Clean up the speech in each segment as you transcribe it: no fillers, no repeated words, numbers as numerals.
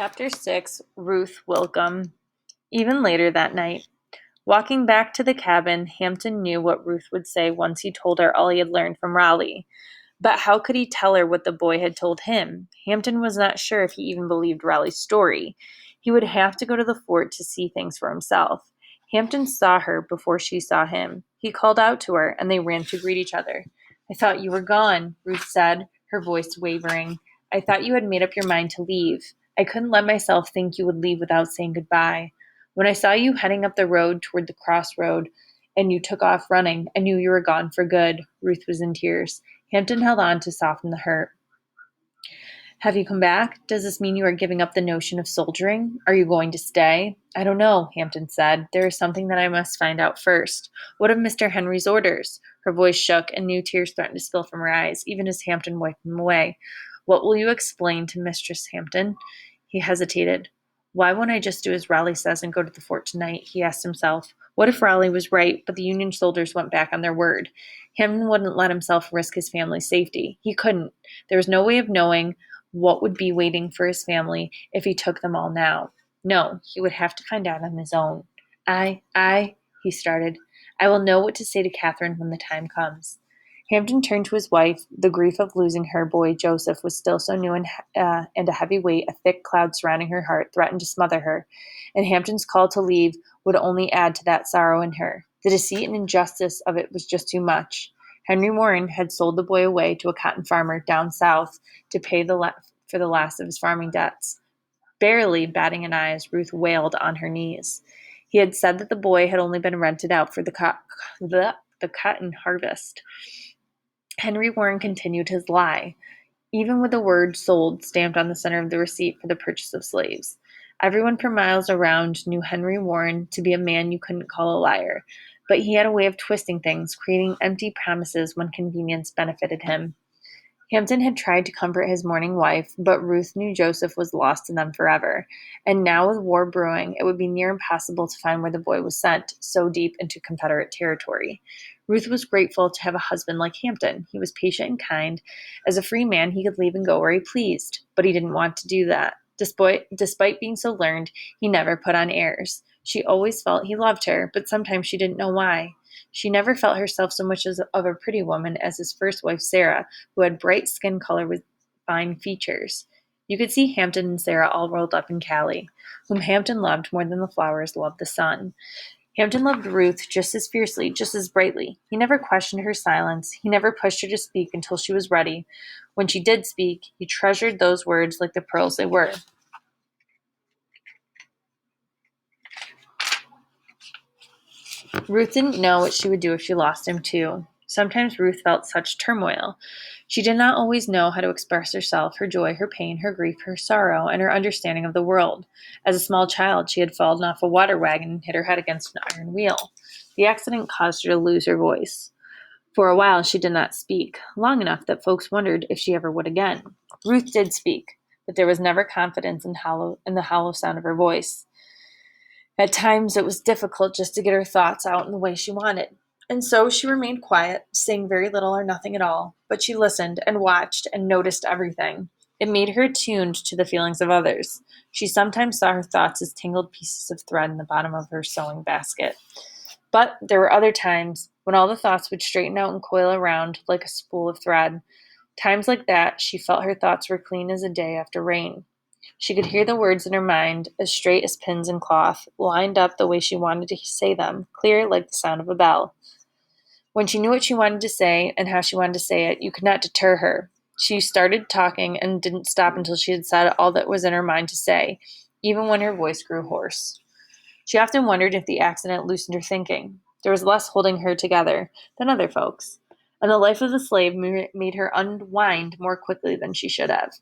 Chapter 6 Ruth Wilcomb. Even later that night, walking back to the cabin, Hampton knew what Ruth would say once he told her all he had learned from Raleigh. But how could he tell her what the boy had told him? Hampton was not sure if he even believed Raleigh's story. He would have to go to the fort to see things for himself. Hampton saw her before she saw him. He called out to her, and they ran to greet each other. "I thought you were gone," Ruth said, her voice wavering. "I thought you had made up your mind to leave. I couldn't let myself think you would leave without saying goodbye. When I saw you heading up the road toward the crossroad and you took off running, I knew you were gone for good." Ruth was in tears. Hampton held on to soften the hurt. "Have you come back? Does this mean you are giving up the notion of soldiering? Are you going to stay?" "I don't know," Hampton said. "There is something that I must find out first. What of Mr. Henry's orders?" Her voice shook, and new tears threatened to spill from her eyes, even as Hampton wiped them away. "What will you explain to Mistress Hampton?" He hesitated. "Why won't I just do as Raleigh says and go to the fort tonight?" he asked himself. What if Raleigh was right, but the Union soldiers went back on their word? Hampton wouldn't let himself risk his family's safety. He couldn't. There was no way of knowing what would be waiting for his family if he took them all now. No, he would have to find out on his own. He started. "I will know what to say to Catherine when the time comes." Hampton turned to his wife. The grief of losing her boy Joseph was still so new and a heavy weight, a thick cloud surrounding her heart, threatened to smother her, and Hampton's call to leave would only add to that sorrow in her. The deceit and injustice of it was just too much. Henry Warren had sold the boy away to a cotton farmer down south to pay for the last of his farming debts. Barely batting an eye as Ruth wailed on her knees. He had said that the boy had only been rented out for the cotton harvest. Henry Warren continued his lie, even with the word "sold" stamped on the center of the receipt for the purchase of slaves. Everyone for miles around knew Henry Warren to be a man you couldn't call a liar, but he had a way of twisting things, creating empty promises when convenience benefited him. Hampton had tried to comfort his mourning wife, but Ruth knew Joseph was lost to them forever, and now with war brewing, it would be near impossible to find where the boy was sent, so deep into Confederate territory. Ruth was grateful to have a husband like Hampton. He was patient and kind. As a free man, he could leave and go where he pleased, but he didn't want to do that. Despite being so learned, he never put on airs. She always felt he loved her, but sometimes she didn't know why. She never felt herself so much as of a pretty woman as his first wife, Sarah, who had bright skin color with fine features. You could see Hampton and Sarah all rolled up in Callie, whom Hampton loved more than the flowers loved the sun. Hampton loved Ruth just as fiercely, just as brightly. He never questioned her silence. He never pushed her to speak until she was ready. When she did speak, he treasured those words like the pearls they were. Ruth didn't know what she would do if she lost him, too. Sometimes Ruth felt such turmoil. She did not always know how to express herself, her joy, her pain, her grief, her sorrow, and her understanding of the world. As a small child, she had fallen off a water wagon and hit her head against an iron wheel. The accident caused her to lose her voice. For a while, she did not speak, long enough that folks wondered if she ever would again. Ruth did speak, but there was never confidence in the hollow sound of her voice. At times it was difficult just to get her thoughts out in the way she wanted. And so she remained quiet, saying very little or nothing at all, but she listened and watched and noticed everything. It made her attuned to the feelings of others. She sometimes saw her thoughts as tangled pieces of thread in the bottom of her sewing basket. But there were other times when all the thoughts would straighten out and coil around like a spool of thread. Times like that, she felt her thoughts were clean as a day after rain. She could hear the words in her mind, as straight as pins in cloth, lined up the way she wanted to say them, clear like the sound of a bell. When she knew what she wanted to say and how she wanted to say it, you could not deter her. She started talking and didn't stop until she had said all that was in her mind to say, even when her voice grew hoarse. She often wondered if the accident loosened her thinking. There was less holding her together than other folks, and the life of the slave made her unwind more quickly than she should have.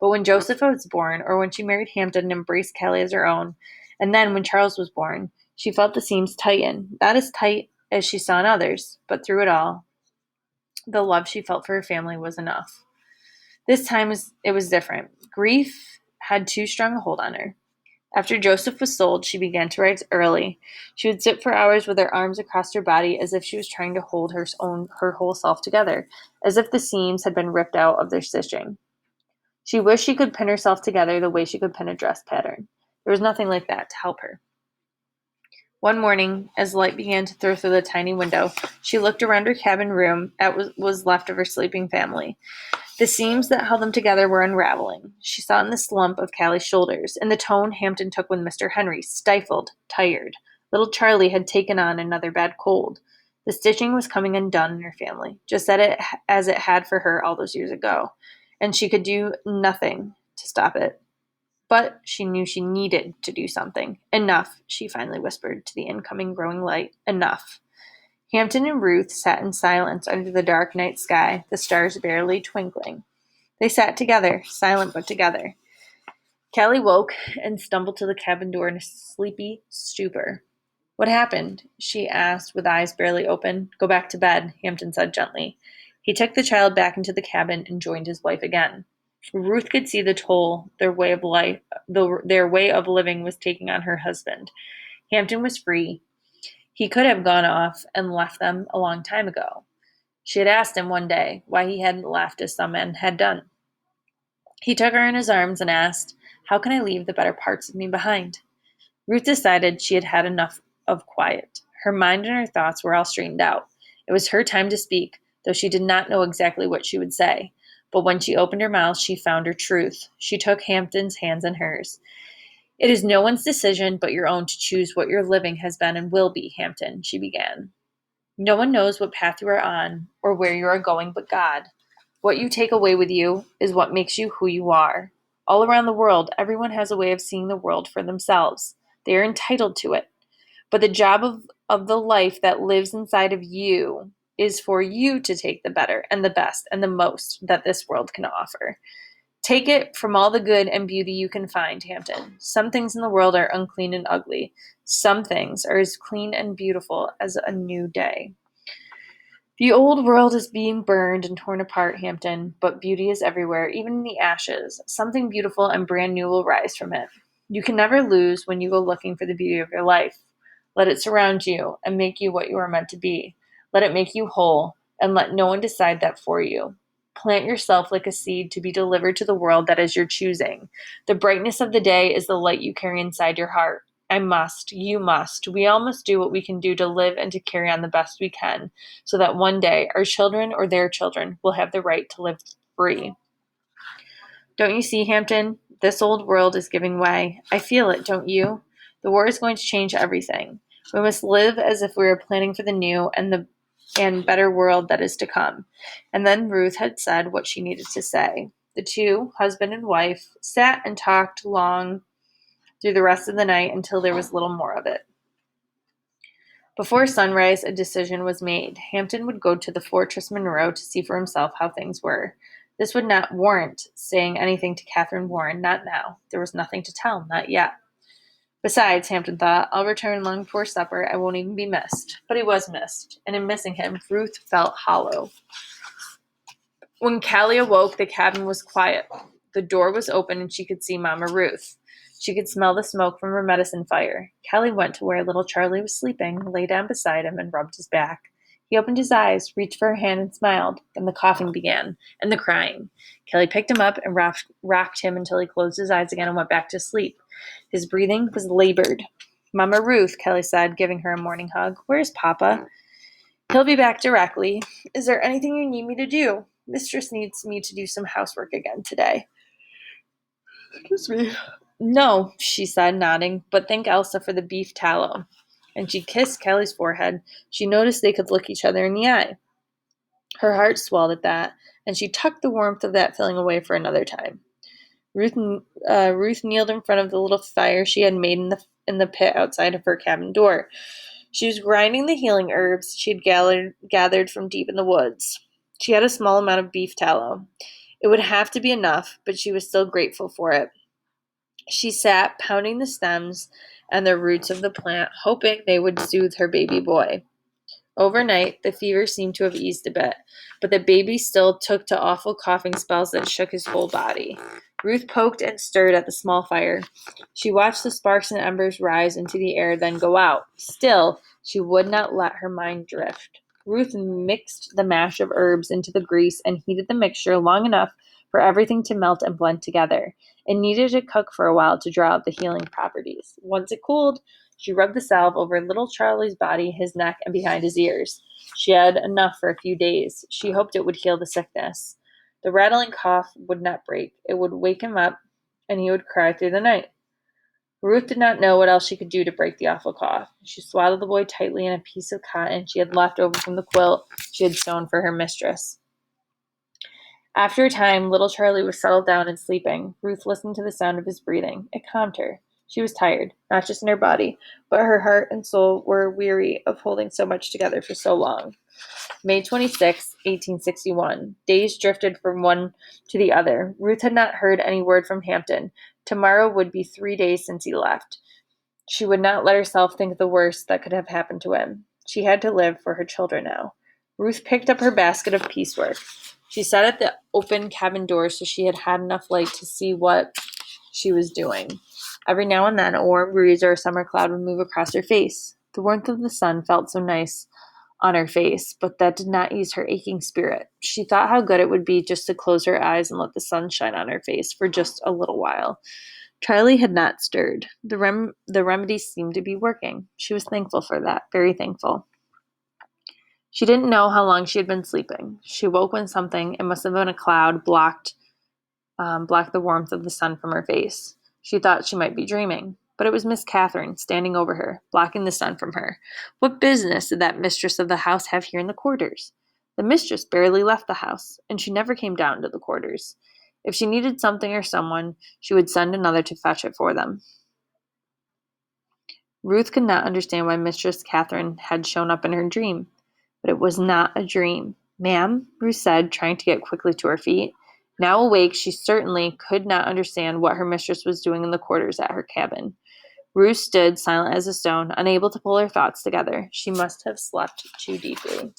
But when Joseph was born, or when she married Hampton and embraced Callie as her own, and then when Charles was born, she felt the seams tighten, not as tight as she saw in others, but through it all, the love she felt for her family was enough. This time it was different. Grief had too strong a hold on her. After Joseph was sold, she began to rise early. She would sit for hours with her arms across her body as if she was trying to hold her whole self together, as if the seams had been ripped out of their stitching. She wished she could pin herself together the way she could pin a dress pattern. There was nothing like that to help her. One morning, as light began to through the tiny window, she looked around her cabin room at what was left of her sleeping family. The seams that held them together were unraveling. She saw in the slump of Callie's shoulders, in the tone Hampton took with Mr. Henry, stifled, tired. Little Charlie had taken on another bad cold. The stitching was coming undone in her family, just as it had for her all those years ago, and she could do nothing to stop it. But she knew she needed to do something. Enough, she finally whispered to the incoming growing light. Enough. Hampton and Ruth sat in silence under the dark night sky, the stars barely twinkling. They sat together, silent but together. Callie woke and stumbled to the cabin door in a sleepy stupor. What happened? She asked, with eyes barely open. Go back to bed, Hampton said gently. He took the child back into the cabin and joined his wife again. Ruth could see the toll their way of living was taking on her husband. Hampton was free. He could have gone off and left them a long time ago. She had asked him one day why he hadn't left as some men had done. He took her in his arms and asked, How can I leave the better parts of me behind? Ruth decided she had had enough of quiet. Her mind and her thoughts were all straightened out. It was her time to speak, though she did not know exactly what she would say. But when she opened her mouth, she found her truth. She took Hampton's hands in hers. It is no one's decision but your own to choose what your living has been and will be, Hampton, she began. No one knows what path you are on or where you are going but God. What you take away with you is what makes you who you are. All around the world, everyone has a way of seeing the world for themselves. They are entitled to it. But the job of the life that lives inside of you is for you to take the better and the best and the most that this world can offer. Take it from all the good and beauty you can find, Hampton. Some things in the world are unclean and ugly. Some things are as clean and beautiful as a new day. The old world is being burned and torn apart, Hampton, but beauty is everywhere, even in the ashes. Something beautiful and brand new will rise from it. You can never lose when you go looking for the beauty of your life. Let it surround you and make you what you are meant to be. Let it make you whole, and let no one decide that for you. Plant yourself like a seed to be delivered to the world that is your choosing. The brightness of the day is the light you carry inside your heart. I must, you must, we all must do what we can do to live and to carry on the best we can, so that one day our children or their children will have the right to live free. Don't you see, Hampton? This old world is giving way. I feel it, don't you? The war is going to change everything. We must live as if we were planning for the new and better world that is to come. And then Ruth had said what she needed to say. The two, husband and wife, sat and talked long through the rest of the night until there was little more of it. Before sunrise, a decision was made. Hampton would go to the Fortress Monroe to see for himself how things were. This would not warrant saying anything to Catherine Warren, not now. There was nothing to tell, not yet. Besides, Hampton thought, I'll return long before supper. I won't even be missed. But he was missed, and in missing him, Ruth felt hollow. When Callie awoke, the cabin was quiet. The door was open, and she could see Mama Ruth. She could smell the smoke from her medicine fire. Callie went to where little Charlie was sleeping, lay down beside him, and rubbed his back. He opened his eyes, reached for her hand, and smiled. Then the coughing began, and the crying. Callie picked him up and rocked him until he closed his eyes again and went back to sleep. His breathing was labored. Mama Ruth, Callie said, giving her a morning hug. Where's Papa? He'll be back directly. Is there anything you need me to do? Mistress needs me to do some housework again today. Excuse me. No, she said, nodding, but thank Elsa for the beef tallow. And she kissed Callie's forehead. She noticed they could look each other in the eye. Her heart swelled at that, and she tucked the warmth of that feeling away for another time. Ruth kneeled in front of the little fire she had made in the pit outside of her cabin door. She was grinding the healing herbs she had gathered from deep in the woods. She had a small amount of beef tallow. It would have to be enough, but she was still grateful for it. She sat, pounding the stems and the roots of the plant, hoping they would soothe her baby boy. Overnight, the fever seemed to have eased a bit, but the baby still took to awful coughing spells that shook his whole body. Ruth poked and stirred at the small fire. She watched the sparks and embers rise into the air, then go out. Still, she would not let her mind drift. Ruth mixed the mash of herbs into the grease and heated the mixture long enough for everything to melt and blend together. It needed to cook for a while to draw out the healing properties. Once it cooled, she rubbed the salve over little Charlie's body, his neck, and behind his ears. She had enough for a few days. She hoped it would heal the sickness. The rattling cough would not break. It would wake him up, and he would cry through the night. Ruth did not know what else she could do to break the awful cough. She swaddled the boy tightly in a piece of cotton she had left over from the quilt she had sewn for her mistress. After a time, little Charlie was settled down and sleeping. Ruth listened to the sound of his breathing. It calmed her. She was tired, not just in her body, but her heart and soul were weary of holding so much together for so long. May 26, 1861. Days drifted from one to the other. Ruth had not heard any word from Hampton. Tomorrow would be 3 days since he left. She would not let herself think of the worst that could have happened to him. She had to live for her children now. Ruth picked up her basket of piecework. She sat at the open cabin door so she had enough light to see what she was doing. Every now and then, a warm breeze or a summer cloud would move across her face. The warmth of the sun felt so nice on her face, but that did not ease her aching spirit. She thought how good it would be just to close her eyes and let the sun shine on her face for just a little while. Charlie had not stirred. The remedy seemed to be working. She was thankful for that, very thankful. She didn't know how long she had been sleeping. She woke when something, it must have been a cloud, blocked the warmth of the sun from her face. She thought she might be dreaming, but it was Miss Catherine standing over her, blocking the sun from her. What business did that mistress of the house have here in the quarters? The mistress barely left the house, and she never came down to the quarters. If she needed something or someone, she would send another to fetch it for them. Ruth could not understand why Mistress Catherine had shown up in her dream, but it was not a dream. "Ma'am," Ruth said, trying to get quickly to her feet. Now awake, she certainly could not understand what her mistress was doing in the quarters at her cabin. Ruth stood silent as a stone, unable to pull her thoughts together. She must have slept too deeply.